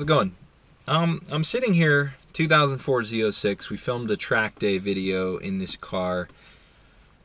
it going? I'm sitting here, 2004 Z06. We filmed a track day video in this car.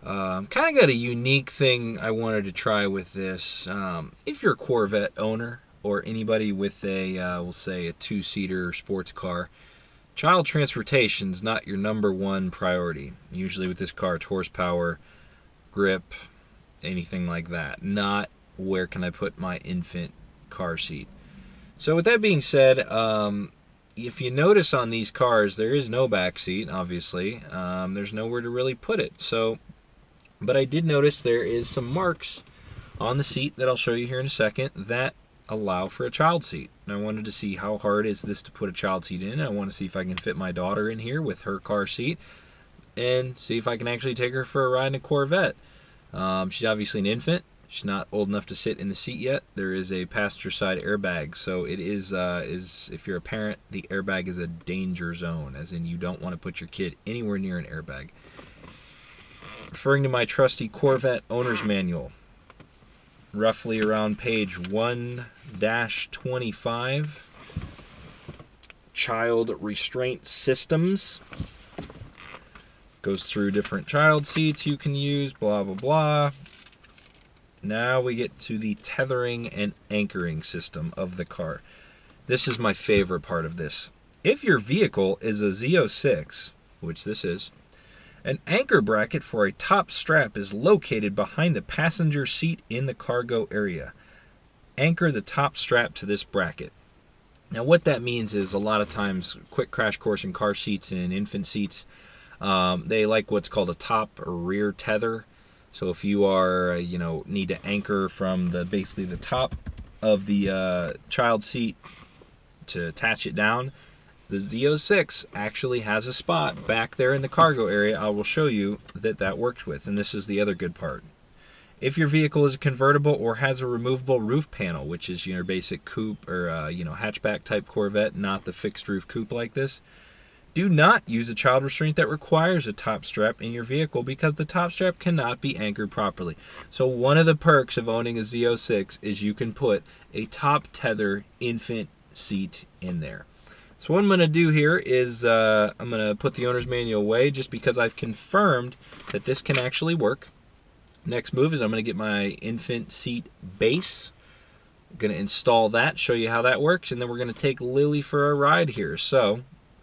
Kind of got a unique thing I wanted to try with this. If you're a Corvette owner or anybody with a, we'll say, a two-seater sports car, child transportation is not your #1 priority. Usually with this car, it's horsepower, grip, anything like that. Not where can I put my infant car seat. So with that being said, if you notice on these cars, there is no back seat, obviously. There's nowhere to really put it. But I did notice there is some marks on the seat that I'll show you here in a second that allow for a child seat. And I wanted to see how hard is this to put a child seat in. I want to see if I can fit my daughter in here with her car seat and see if I can actually take her for a ride in a Corvette. She's obviously an infant. She's not old enough to sit in the seat yet. There is a passenger side airbag, so it is if you're a parent, the airbag is a danger zone, as in you don't want to put your kid anywhere near an airbag. Referring to my trusty Corvette owner's manual, roughly around page 1-25, child restraint systems. Goes through different child seats you can use, blah, blah, blah. Now we get to the tethering and anchoring system of the car. This is my favorite part of this. If your vehicle is a Z06, which this is, an anchor bracket for a top strap is located behind the passenger seat in the cargo area. Anchor the top strap to this bracket. Now what that means is a lot of times, quick crash course in car seats and infant seats, they like what's called a top or rear tether. So if you are, need to anchor from basically the top of the child seat to attach it down, the Z06 actually has a spot back there in the cargo area I will show you that works with. And this is the other good part. If your vehicle is a convertible or has a removable roof panel, which is your basic coupe or hatchback type Corvette, not the fixed roof coupe like this, do not use a child restraint that requires a top strap in your vehicle because the top strap cannot be anchored properly. So one of the perks of owning a Z06 is you can put a top tether infant seat in there. So what I'm going to do here is I'm going to put the owner's manual away just because I've confirmed that this can actually work. Next move is I'm going to get my infant seat base. I'm going to install that, show you how that works, and then we're going to take Lily for a ride here. So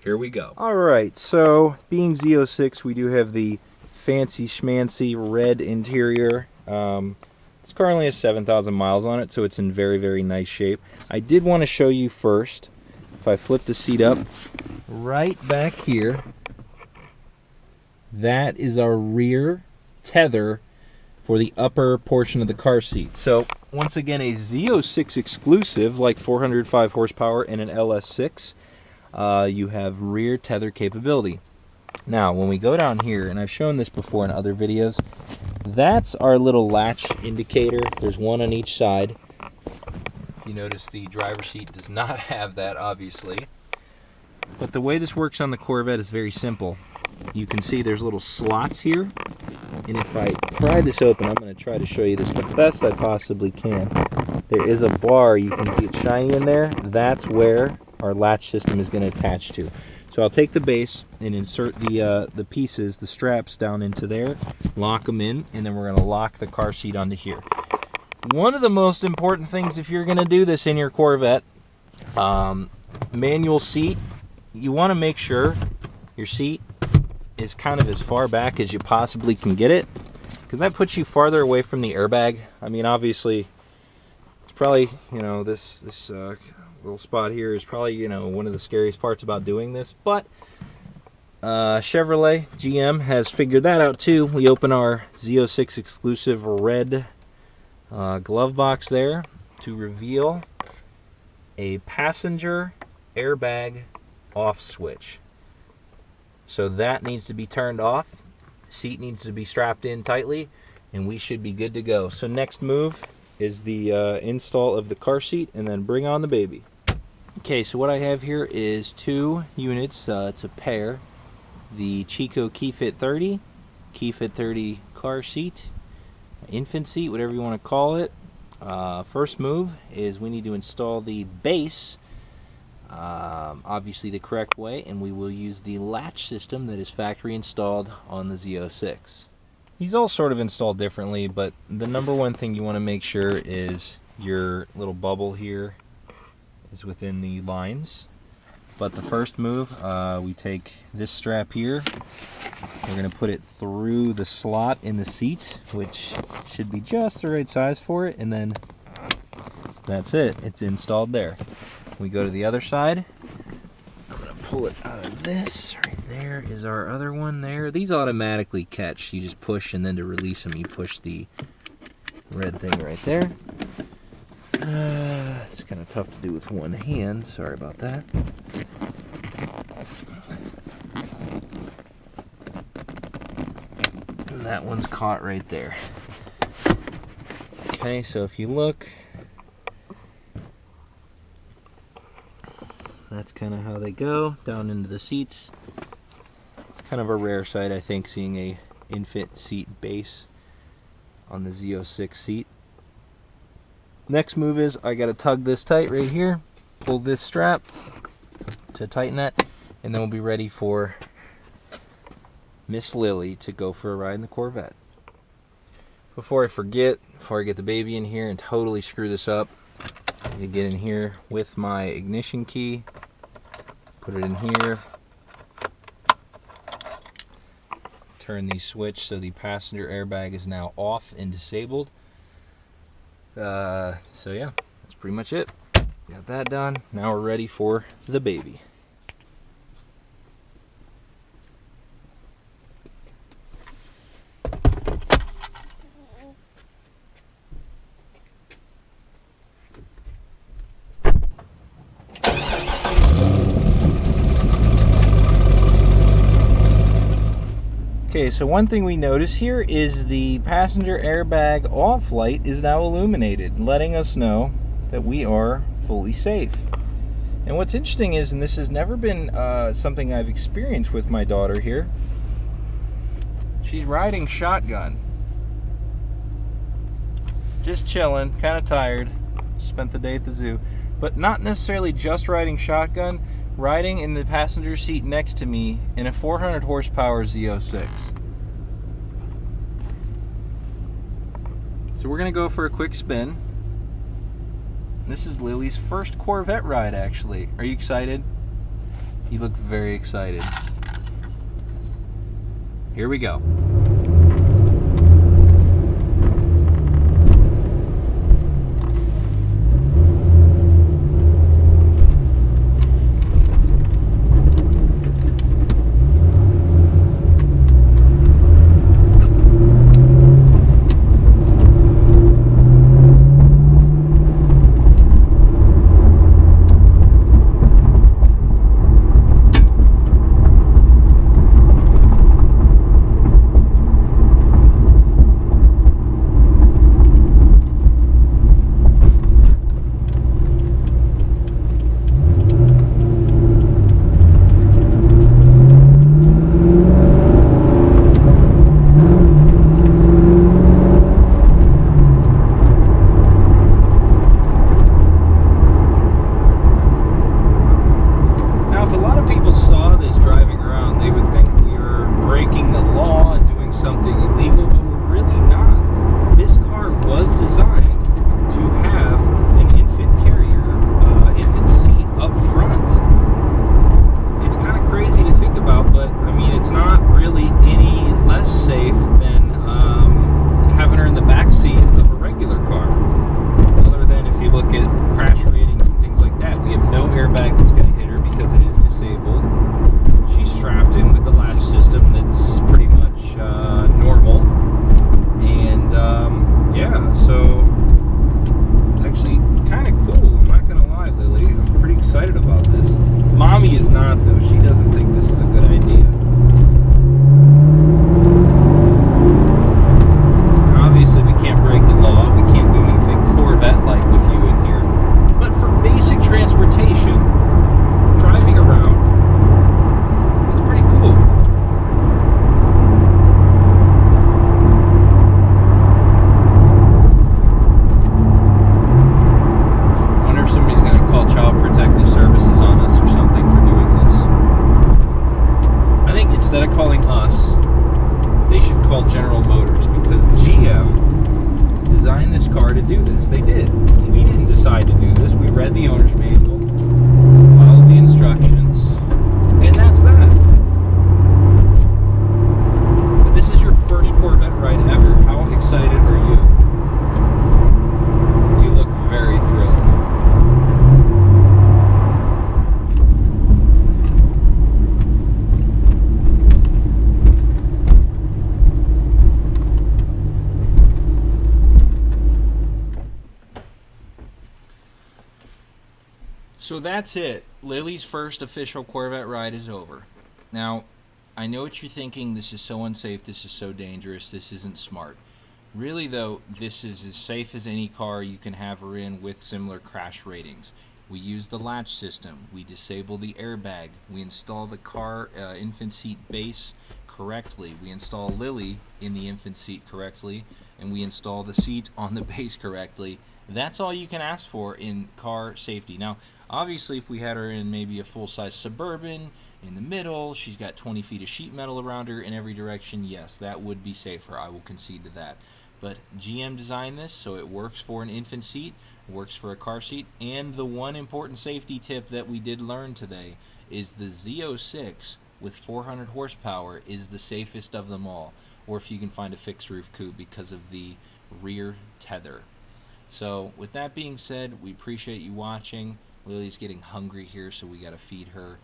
here we go. Alright, so being Z06, we do have the fancy schmancy red interior. It's currently has 7,000 miles on it, so it's in very, very nice shape. I did want to show you first, if I flip the seat up, right back here, that is our rear tether for the upper portion of the car seat. So, once again, a Z06 exclusive, like 405 horsepower and an LS6. You have rear tether capability. Now, when we go down here, and I've shown this before in other videos, that's our little latch indicator. There's one on each side. You notice the driver's seat does not have that, obviously. But the way this works on the Corvette is very simple. You can see there's little slots here. And if I pry this open, I'm going to try to show you this the best I possibly can. There is a bar. You can see it shiny in there. That's where our latch system is going to attach to. So I'll take the base and insert the pieces, the straps down into there, lock them in, and then we're going to lock the car seat onto here. One of the most important things if you're going to do this in your Corvette, manual seat, you want to make sure your seat is kind of as far back as you possibly can get it, because that puts you farther away from the airbag. I mean, obviously, it's probably, this little spot here is probably, one of the scariest parts about doing this, but Chevrolet, GM, has figured that out too. We open our Z06 exclusive red glove box there to reveal a passenger airbag off switch. So that needs to be turned off, seat needs to be strapped in tightly, and we should be good to go. So next move is the install of the car seat and then bring on the baby. Okay, so what I have here is two units. It's a pair. The Chico KeyFit 30, KeyFit 30 car seat, infant seat, whatever you want to call it. First move is we need to install the base obviously the correct way, and we will use the latch system that is factory installed on the Z06. These all sort of installed differently, but the number one thing you want to make sure is your little bubble here is within the lines. But the first move, we take this strap here, we're going to put it through the slot in the seat, which should be just the right size for it, and then that's it, it's installed there. We go to the other side. I'm going to pull it out of this. Right there is our other one there. These automatically catch. You just push, and then to release them, you push the red thing right there. It's kind of tough to do with one hand. Sorry about that. And that one's caught right there. Okay, so if you look, that's kind of how they go down into the seats. It's kind of a rare sight, I think, seeing a infant seat base on the Z06 seat. Next move is I gotta tug this tight right here, pull this strap to tighten that, and then we'll be ready for Miss Lily to go for a ride in the Corvette. Before I forget, before I get the baby in here and totally screw this up, I get in here with my ignition key, put it in here, turn the switch so the passenger airbag is now off and disabled. So yeah, that's pretty much it. Got that done. Now we're ready for the baby. Okay, so one thing we notice here is the passenger airbag off light is now illuminated, letting us know that we are fully safe. And what's interesting is, and this has never been something I've experienced with my daughter here, she's riding shotgun. Just chilling, kind of tired, spent the day at the zoo, but not necessarily just riding shotgun, riding in the passenger seat next to me in a 400 horsepower Z06. So we're gonna go for a quick spin. This is Lily's first Corvette ride, actually. Are you excited? You look very excited. Here we go. call General Motors, because GM designed this car to do this. They did. We didn't decide to do this. We read the owner's manual, followed the instructions, and that's that. But this is your first Corvette ride ever. How excited are you? You look very thrilled. So that's it. Lilly's first official Corvette ride is over. Now, I know what you're thinking. This is so unsafe. This is so dangerous. This isn't smart. Really, though, this is as safe as any car you can have her in with similar crash ratings. We use the latch system. We disable the airbag. We install the car infant seat base correctly. We install Lilly in the infant seat correctly. And we install the seat on the base correctly. That's all you can ask for in car safety. Now, obviously, if we had her in maybe a full-size Suburban in the middle, she's got 20 feet of sheet metal around her in every direction, yes, that would be safer. I will concede to that. But GM designed this so it works for an infant seat, works for a car seat, and the one important safety tip that we did learn today is the Z06 with 400 horsepower is the safest of them all, or if you can find a fixed roof coupe because of the rear tether. So with that being said, we appreciate you watching. Lily's getting hungry here, so we got to feed her.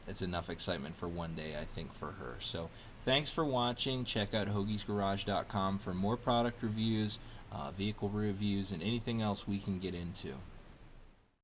It's enough excitement for one day, I think, for her. So thanks for watching. Check out hoagiesgarage.com for more product reviews, vehicle reviews, and anything else we can get into.